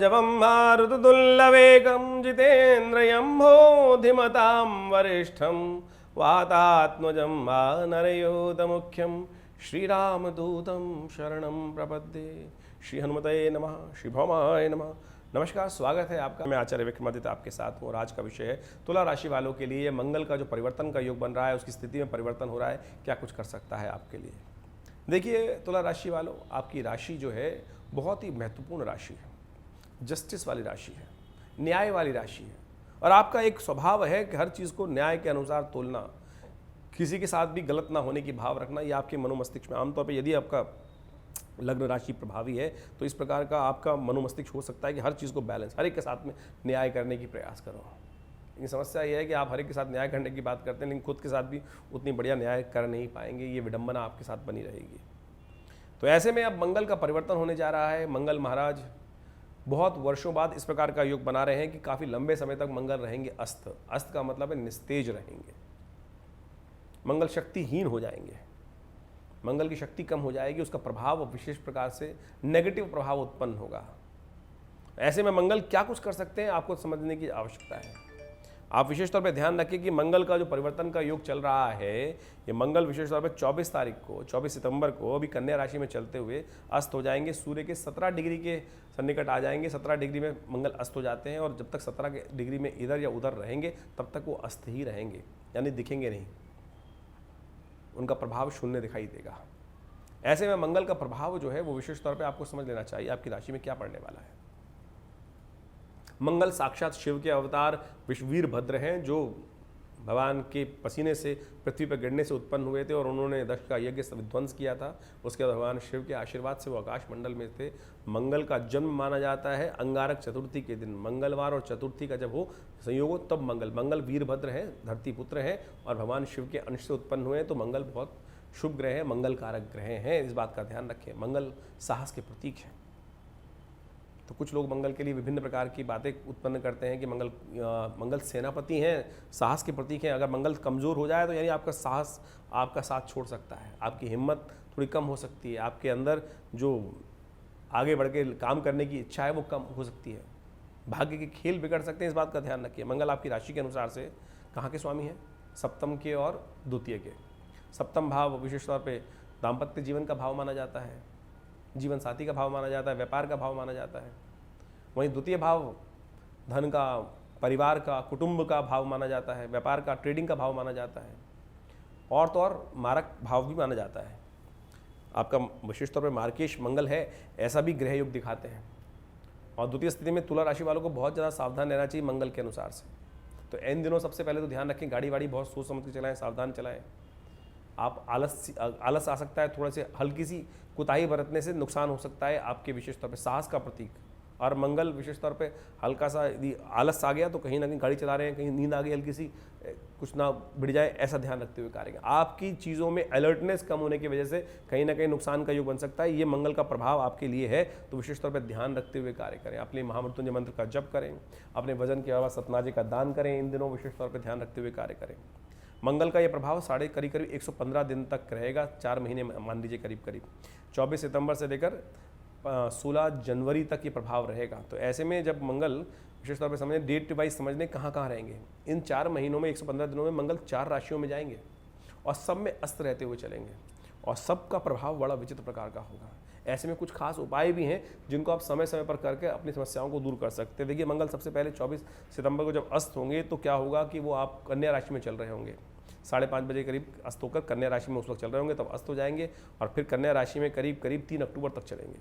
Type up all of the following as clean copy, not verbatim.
राजवं मारुततुल्यवेगं जितेन्द्रियं बोधिमतां वरिष्ठं वातात्मजं वानरयोधमुख्यं श्रीरामदूतं शरणं प्रपद्ये। श्री हनुमते नमः, श्री भौमाय नमः। नमस्कार, स्वागत है आपका। मैं आचार्य विक्रमादित्य आपके साथ हूँ और आज का विषय है तुला राशि वालों के लिए मंगल का जो परिवर्तन का योग बन रहा है, उसकी स्थिति में परिवर्तन हो रहा है, क्या कुछ कर सकता है आपके लिए। देखिए तुला राशि वालों, आपकी राशि जो है बहुत ही महत्वपूर्ण राशि है, जस्टिस वाली राशि है, न्याय वाली राशि है और आपका एक स्वभाव है कि हर चीज़ को न्याय के अनुसार तोलना, किसी के साथ भी गलत ना होने की भाव रखना, ये आपके मनोमस्तिष्क में आमतौर पर यदि आपका लग्न राशि प्रभावी है तो इस प्रकार का आपका मनोमस्तिष्क हो सकता है कि हर चीज़ को बैलेंस, हर एक के साथ में न्याय करने की प्रयास करो। लेकिन समस्या यह है कि आप हर एक के साथ न्याय करने की बात करते हैं लेकिन खुद के साथ भी उतनी बढ़िया न्याय कर नहीं पाएंगे, ये विडंबना आपके साथ बनी रहेगी। तो ऐसे में अब मंगल का परिवर्तन होने जा रहा है। मंगल महाराज बहुत वर्षों बाद इस प्रकार का योग बना रहे हैं कि काफ़ी लंबे समय तक मंगल रहेंगे अस्त। अस्त का मतलब है निस्तेज रहेंगे, मंगल शक्तिहीन हो जाएंगे, मंगल की शक्ति कम हो जाएगी, उसका प्रभाव विशेष प्रकार से नेगेटिव प्रभाव उत्पन्न होगा। ऐसे में मंगल क्या कुछ कर सकते हैं आपको समझने की आवश्यकता है। आप विशेष तौर पे ध्यान रखिए कि मंगल का जो परिवर्तन का योग चल रहा है, ये मंगल विशेष तौर पे 24 तारीख को, 24 सितंबर को अभी कन्या राशि में चलते हुए अस्त हो जाएंगे। सूर्य के 17 डिग्री के सन्निकट आ जाएंगे। 17 डिग्री में मंगल अस्त हो जाते हैं और जब तक 17 डिग्री में इधर या उधर रहेंगे तब तक वो अस्त ही रहेंगे, यानी दिखेंगे नहीं, उनका प्रभाव शून्य दिखाई देगा। ऐसे में मंगल का प्रभाव जो है वो विशेष तौर पे आपको समझ लेना चाहिए आपकी राशि में क्या पड़ने वाला है। मंगल साक्षात शिव के अवतार वीरभद्र हैं, जो भगवान के पसीने से पृथ्वी पर गिरने से उत्पन्न हुए थे और उन्होंने दक्ष का यज्ञ विध्वंस किया था। उसके बाद भगवान शिव के आशीर्वाद से वो आकाश मंडल में थे। मंगल का जन्म माना जाता है अंगारक चतुर्थी के दिन, मंगलवार और चतुर्थी का जब हो संयोग हो तब मंगल वीरभद्र हैं, धरती पुत्र हैं और भगवान शिव के अंश से उत्पन्न हुए हैं। तो मंगल बहुत शुभ ग्रह है, मंगल कारक ग्रह हैं, इस बात का ध्यान रखें। मंगल साहस के प्रतीक है। तो कुछ लोग मंगल के लिए विभिन्न प्रकार की बातें उत्पन्न करते हैं कि मंगल सेनापति हैं, साहस के प्रतीक हैं। अगर मंगल कमज़ोर हो जाए तो यानी आपका साहस आपका साथ छोड़ सकता है, आपकी हिम्मत थोड़ी कम हो सकती है, आपके अंदर जो आगे बढ़ के काम करने की इच्छा है वो कम हो सकती है, भाग्य के खेल बिगड़ सकते हैं, इस बात का ध्यान रखिए। मंगल आपकी राशि के अनुसार से कहाँ के स्वामी हैं? सप्तम के और द्वितीय के। सप्तम भाव विशेष तौर पे दाम्पत्य जीवन का भाव माना जाता है, जीवन साथी का भाव माना जाता है, व्यापार का भाव माना जाता है। वहीं द्वितीय भाव धन का, परिवार का, कुटुंब का भाव माना जाता है, व्यापार का, ट्रेडिंग का भाव माना जाता है और तो और मारक भाव भी माना जाता है। आपका विशेष तौर पर मार्केश मंगल है, ऐसा भी ग्रह योग दिखाते हैं। और द्वितीय स्थिति में तुला राशि वालों को बहुत ज़्यादा सावधान रहना चाहिए मंगल के अनुसार से। तो इन दिनों सबसे पहले तो ध्यान रखें, गाड़ी वाड़ी बहुत सोच समझ के चलाएं, सावधान चलाएं। आप आलस आ सकता है, थोड़े से हल्की सी कुताही बरतने से नुकसान हो सकता है। आपके विशेष तौर पे साहस का प्रतीक और मंगल विशेष तौर पे हल्का सा यदि आलस आ गया तो कहीं ना कहीं गाड़ी चला रहे हैं, कहीं नींद आ गई हल्की सी, कुछ ना बिगड़ जाए, ऐसा ध्यान रखते हुए कार्य करें। आपकी चीज़ों में अलर्टनेस कम होने की वजह से कहीं ना कहीं नुकसान का योग बन सकता है। ये मंगल का प्रभाव आपके लिए है, तो विशेष तौर पर ध्यान रखते हुए कार्य करें। अपने महामृत्युंजय मंत्र का जप करें, अपने वजन के अलावा सतनाजे का दान करें। इन दिनों विशेष तौर पर ध्यान रखते हुए कार्य करें। मंगल का ये प्रभाव करीब 115 दिन तक रहेगा, 4 महीने मान लीजिए करीब 24 सितंबर से लेकर 16 जनवरी तक ये प्रभाव रहेगा। तो ऐसे में जब मंगल विशेष तौर पर समझें, डेट वाइज समझने कहाँ रहेंगे। इन 4 महीनों में 115 दिनों में मंगल 4 राशियों में जाएंगे और सब में अस्त रहते हुए चलेंगे और सबका प्रभाव बड़ा विचित्र प्रकार का होगा। ऐसे में कुछ खास उपाय भी हैं जिनको आप समय समय पर करके अपनी समस्याओं को दूर कर सकते हैं। देखिए, मंगल सबसे पहले 24 सितंबर को जब अस्त होंगे तो क्या होगा कि वो आप कन्या राशि में चल रहे होंगे, 5:30 बजे करीब अस्त होकर कन्या राशि में उस वक्त चल रहे होंगे, तब अस्त हो जाएंगे और फिर कन्या राशि में करीब 3 अक्टूबर तक चलेंगे।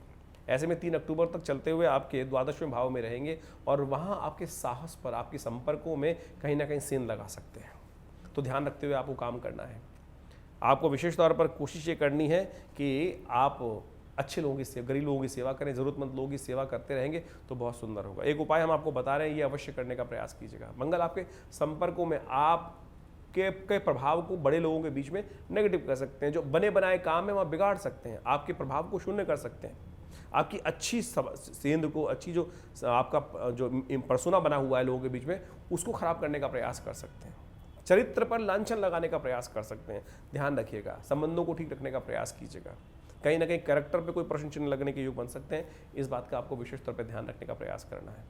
ऐसे में 3 अक्टूबर तक चलते हुए आपके 12वें भाव में रहेंगे और वहाँ आपके साहस पर, आपके संपर्कों में कहीं ना कहीं सेंध लगा सकते हैं। तो ध्यान रखते हुए आपको काम करना है। आपको विशेष तौर पर कोशिश ये करनी है कि आप अच्छे लोगों की सेवा, गरीब लोगों की सेवा करें, ज़रूरतमंद लोगों की सेवा करते रहेंगे तो बहुत सुंदर होगा। एक उपाय हम आपको बता रहे हैं, ये अवश्य करने का प्रयास कीजिएगा। मंगल आपके संपर्कों में आपके प्रभाव को बड़े लोगों के बीच में नेगेटिव कर सकते हैं। जो बने बनाए काम है वहाँ बिगाड़ सकते हैं, आपके प्रभाव को शून्य कर सकते हैं। आपकी अच्छी सेंध को, अच्छी जो आपका जो पर्सोना बना हुआ है लोगों के बीच में, उसको खराब करने का प्रयास कर सकते हैं। चरित्र पर लांछन लगाने का प्रयास कर सकते हैं। ध्यान रखिएगा, संबंधों को ठीक रखने का प्रयास कीजिएगा। कहीं ना कहीं कैरेक्टर पे कोई प्रश्न चिन्ह लगने के योग बन सकते हैं। इस बात का आपको विशेष तौर पर ध्यान रखने का प्रयास करना है।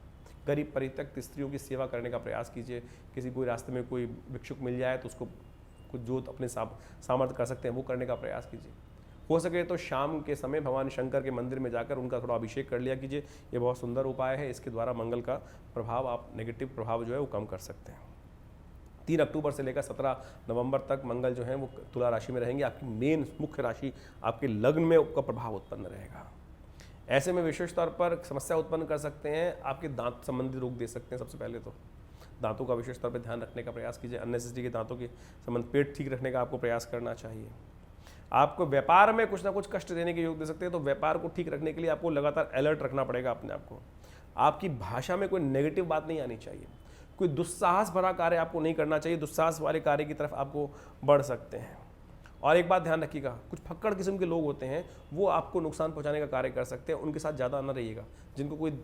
गरीब परित्यक्त स्त्रियों की सेवा करने का प्रयास कीजिए। किसी कोई रास्ते में कोई भिक्षुक मिल जाए तो उसको कुछ जो अपने सामर्थ्य कर सकते हैं वो करने का प्रयास कीजिए। हो सके तो शाम के समय भगवान शंकर के मंदिर में जाकर उनका थोड़ा अभिषेक कर लिया कीजिए। ये बहुत सुंदर उपाय है। इसके द्वारा मंगल का प्रभाव, आप नेगेटिव प्रभाव जो है वो कम कर सकते हैं। 3 अक्टूबर से लेकर 17 नवंबर तक मंगल जो है वो तुला राशि में रहेंगे। आपकी मेन मुख्य राशि आपके लग्न में उसका प्रभाव उत्पन्न रहेगा। ऐसे में विशेष तौर पर समस्या उत्पन्न कर सकते हैं। आपके दांत संबंधी रोग दे सकते हैं। सबसे पहले तो दांतों का विशेष तौर पर ध्यान रखने का प्रयास कीजिए। अननेसेसरी के दांतों के संबंध, पेट ठीक रखने का आपको प्रयास करना चाहिए। आपको व्यापार में कुछ ना कुछ कष्ट देने के योग दे सकते हैं, तो व्यापार को ठीक रखने के लिए आपको लगातार अलर्ट रखना पड़ेगा अपने आप को। आपकी भाषा में कोई नेगेटिव बात नहीं आनी चाहिए। कोई दुस्साहस भरा कार्य आपको नहीं करना चाहिए। दुस्साहस वाले कार्य की तरफ आपको बढ़ सकते हैं। और एक बात ध्यान रखिएगा, कुछ फक्कड़ किस्म के लोग होते हैं, वो आपको नुकसान पहुंचाने का कार्य कर सकते हैं। उनके साथ ज़्यादा न रहिएगा। जिनको कोई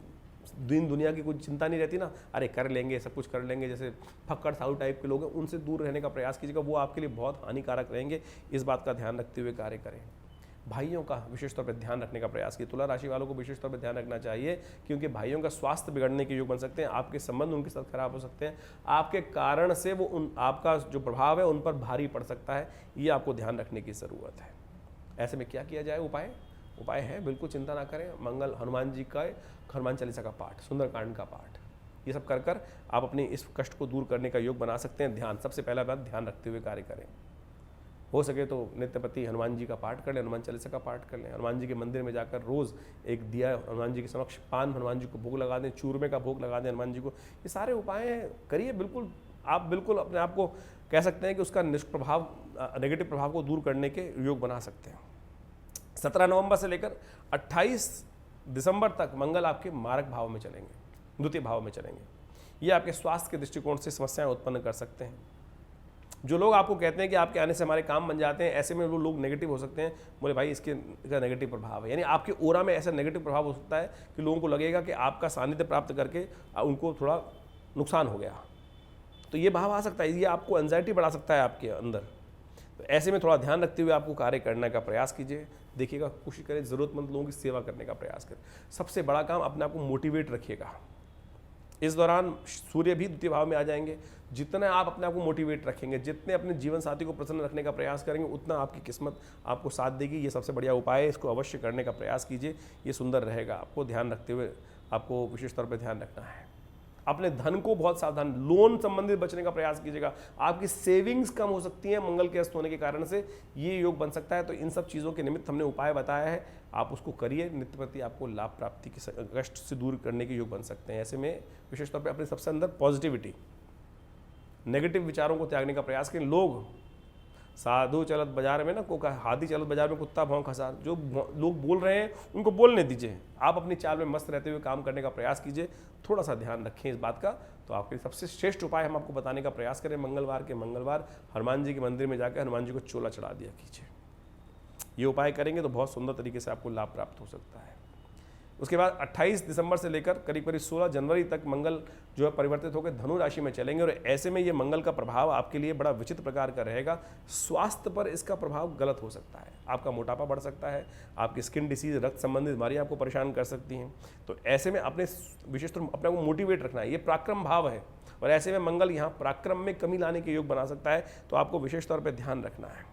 दिन दुनिया की कोई चिंता नहीं रहती ना, अरे कर लेंगे, सब कुछ कर लेंगे, जैसे फक्कड़ साधु टाइप के लोग हैं, उनसे दूर रहने का प्रयास कीजिएगा। वो आपके लिए बहुत हानिकारक रहेंगे। इस बात का ध्यान रखते हुए कार्य करें। भाइयों का विशेष तौर पर ध्यान रखने का प्रयास कीजिए। तुला राशि वालों को विशेष तौर पर ध्यान रखना चाहिए, क्योंकि भाइयों का स्वास्थ्य बिगड़ने के योग बन सकते हैं। आपके संबंध उनके साथ खराब हो सकते हैं। आपके कारण से वो आपका जो प्रभाव है उन पर भारी पड़ सकता है। ये आपको ध्यान रखने की ज़रूरत है। ऐसे में क्या किया जाए? उपाय है, बिल्कुल चिंता ना करें। मंगल हनुमान जी का हनुमान चालीसा का पाठ, सुंदरकांड का पाठ, ये सब कर आप अपने इस कष्ट को दूर करने का योग बना सकते हैं। ध्यान, सबसे पहला बात ध्यान रखते हुए कार्य करें। हो सके तो नित्यपति हनुमान जी का पाठ कर लें, हनुमान चालीसा का पाठ कर लें। हनुमान जी के मंदिर में जाकर रोज़ एक दिया हनुमान जी के समक्ष, पान हनुमान जी को भोग लगा दें, चूरमे का भोग लगा दें हनुमान जी को। ये सारे उपाय करिए। बिल्कुल आप बिल्कुल अपने आप को कह सकते हैं कि उसका निष्प्रभाव, नेगेटिव प्रभाव को दूर करने के योग बना सकते हैं। 17 नवंबर से लेकर 28 दिसंबर तक मंगल आपके मारक भाव में चलेंगे, द्वितीय भाव में चलेंगे। ये आपके स्वास्थ्य के दृष्टिकोण से समस्याएं उत्पन्न कर सकते हैं। जो लोग आपको कहते हैं कि आपके आने से हमारे काम बन जाते हैं, ऐसे में वो लोग नेगेटिव हो सकते हैं। बोले भाई इसका नेगेटिव प्रभाव है, यानी आपके ओरा में ऐसा नेगेटिव प्रभाव हो सकता है कि लोगों को लगेगा कि आपका सानिध्य प्राप्त करके उनको थोड़ा नुकसान हो गया। तो ये भाव आ सकता है, ये आपको एंजाइटी बढ़ा सकता है आपके अंदर। तो ऐसे में थोड़ा ध्यान रखते हुए आपको कार्य करने का प्रयास कीजिए। देखिएगा, कोशिश करें ज़रूरतमंद लोगों की सेवा करने का प्रयास करें। सबसे बड़ा काम, अपने आप को मोटिवेट रखिएगा। इस दौरान सूर्य भी द्वितीय भाव में आ जाएंगे। जितना आप अपने आप को मोटिवेट रखेंगे, जितने अपने जीवन साथी को प्रसन्न रखने का प्रयास करेंगे, उतना आपकी किस्मत आपको साथ देगी। ये सबसे बढ़िया उपाय है, इसको अवश्य करने का प्रयास कीजिए। ये सुंदर रहेगा। आपको ध्यान रखते हुए आपको विशेष तौर पर ध्यान रखना है। अपने धन को बहुत सावधान, लोन संबंधित बचने का प्रयास कीजिएगा। आपकी सेविंग्स कम हो सकती हैं मंगल के अस्त होने के कारण से, ये योग बन सकता है। तो इन सब चीज़ों के निमित्त हमने उपाय बताया है, आप उसको करिए। नित्य प्रति आपको लाभ प्राप्ति के कष्ट से दूर करने के योग बन सकते हैं। ऐसे में विशेष तौर पर अपने सबसे अंदर पॉजिटिविटी, नेगेटिव विचारों को त्यागने का प्रयास करें। लोग साधु चलत बाजार में ना को हाथी चलत बाजार में कुत्ता भौंक खसार, जो लोग बोल रहे हैं उनको बोलने दीजिए। आप अपनी चाल में मस्त रहते हुए काम करने का प्रयास कीजिए। थोड़ा सा ध्यान रखें इस बात का। तो आपके सबसे श्रेष्ठ उपाय हम आपको बताने का प्रयास करें। मंगलवार हनुमान जी के मंदिर में जाकर हनुमान जी को चोला चढ़ा दिया कीजिए। ये उपाय करेंगे तो बहुत सुंदर तरीके से आपको लाभ प्राप्त हो सकता है। उसके बाद 28 दिसंबर से लेकर करीब 16 जनवरी तक मंगल जो है परिवर्तित होकर धनु राशि में चलेंगे। और ऐसे में ये मंगल का प्रभाव आपके लिए बड़ा विचित्र प्रकार का रहेगा। स्वास्थ्य पर इसका प्रभाव गलत हो सकता है। आपका मोटापा बढ़ सकता है, आपकी स्किन डिसीज, रक्त संबंधित बीमारियां आपको परेशान कर सकती हैं। तो ऐसे में अपने विशेष रूप अपने को मोटिवेट रखना है। ये पराक्रम भाव है, और ऐसे में मंगल यहाँ पराक्रम में कमी लाने के योग बना सकता है। तो आपको विशेष तौर पर ध्यान रखना है।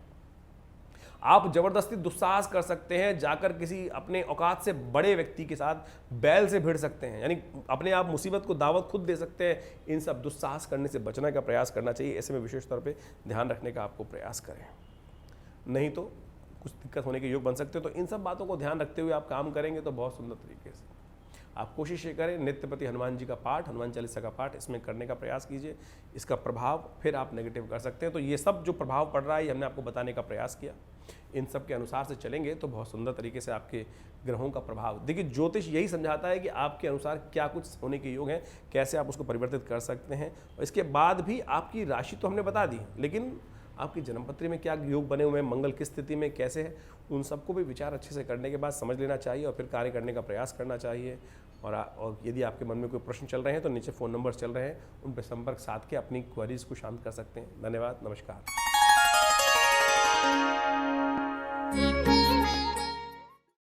आप जबरदस्ती दुस्साहस कर सकते हैं, जाकर किसी अपने औकात से बड़े व्यक्ति के साथ बैल से भिड़ सकते हैं, यानी अपने आप मुसीबत को दावत खुद दे सकते हैं। इन सब दुस्साहस करने से बचने का प्रयास करना चाहिए। ऐसे में विशेष तौर पे ध्यान रखने का आपको प्रयास करें, नहीं तो कुछ दिक्कत होने के योग बन सकते हो। तो इन सब बातों को ध्यान रखते हुए आप काम करेंगे तो बहुत सुंदर तरीके से आप कोशिश ये करें। नित्यपति हनुमान जी का पाठ, हनुमान चालीसा का पाठ इसमें करने का प्रयास कीजिए। इसका प्रभाव फिर आप नेगेटिव कर सकते हैं। तो ये सब जो प्रभाव पड़ रहा है ये हमने आपको बताने का प्रयास किया। इन सब के अनुसार से चलेंगे तो बहुत सुंदर तरीके से आपके ग्रहों का प्रभाव, देखिए ज्योतिष यही समझाता है कि आपके अनुसार क्या कुछ होने के योग हैं, कैसे आप उसको परिवर्तित कर सकते हैं। और इसके बाद भी आपकी राशि तो हमने बता दी, लेकिन आपकी जन्मपत्री में क्या योग बने हुए हैं, मंगल किस स्थिति में कैसे है, उन सबको भी विचार अच्छे से करने के बाद समझ लेना चाहिए और फिर कार्य करने का प्रयास करना चाहिए। और यदि आपके मन में कोई प्रश्न चल रहे हैं तो नीचे फ़ोन नंबर चल रहे हैं, उन पर संपर्क साध के अपनी क्वेरीज को शांत कर सकते हैं। धन्यवाद, नमस्कार।